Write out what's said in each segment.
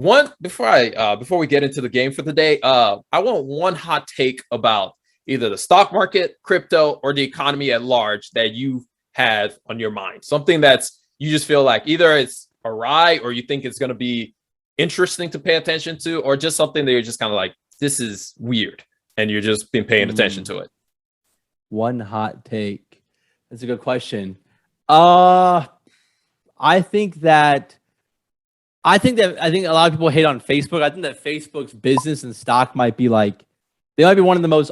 One before we get into the game for the day, I want one hot take about either the stock market, crypto, or the economy at large that you have on your mind. Something that's you just feel like either it's awry or you think it's going to be interesting to pay attention to, or just something that you're just kind of like, this is weird, and you're just been paying attention to it. One hot take. That's a good question. I think a lot of people hate on Facebook. I think that Facebook's business and stock might be they might be one of the most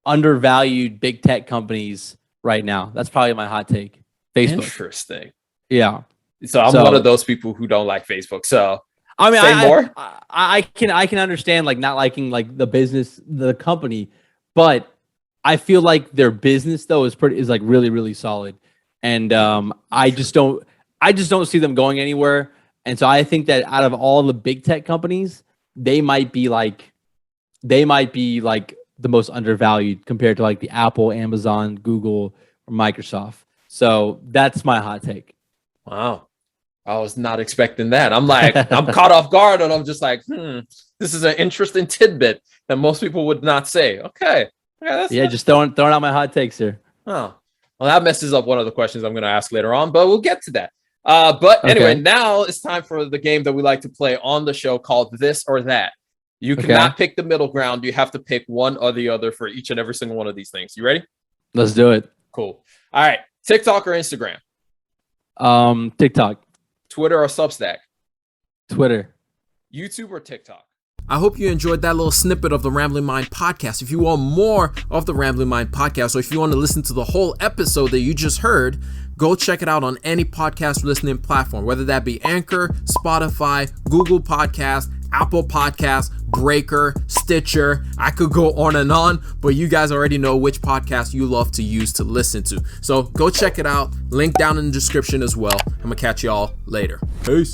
undervalued big tech companies right now. That's probably my hot take. Facebook. Interesting. Yeah. So I'm one of those people who don't like Facebook. So I mean, say more. I can understand not liking the business, the company, but I feel like their business though is really, really solid. And I just don't see them going anywhere. And so I think that out of all the big tech companies, they might be the most undervalued compared to the Apple, Amazon, Google, or Microsoft. So that's my hot take. Wow. I was not expecting that. I'm caught off guard, and I'm just this is an interesting tidbit that most people would not say. Okay. Just throwing out my hot takes here. Oh, well, that messes up one of the questions I'm going to ask later on, but we'll get to that. But anyway, now it's time for the game that we like to play on the show called This or That. You cannot pick the middle ground. You have to pick one or the other for each and every single one of these things. You ready? Let's do it. Cool. All right. TikTok or Instagram? TikTok. Twitter or Substack? Twitter. YouTube or TikTok? I hope you enjoyed that little snippet of the Rambling Mind podcast. If you want more of the Rambling Mind podcast, or if you want to listen to the whole episode that you just heard, go check it out on any podcast listening platform, whether that be Anchor, Spotify, Google Podcast, Apple Podcast, Breaker, Stitcher. I could go on, but you guys already know which podcast you love to use to listen to. So go check it out. Link down in the description as well. I'm going to catch y'all later. Peace.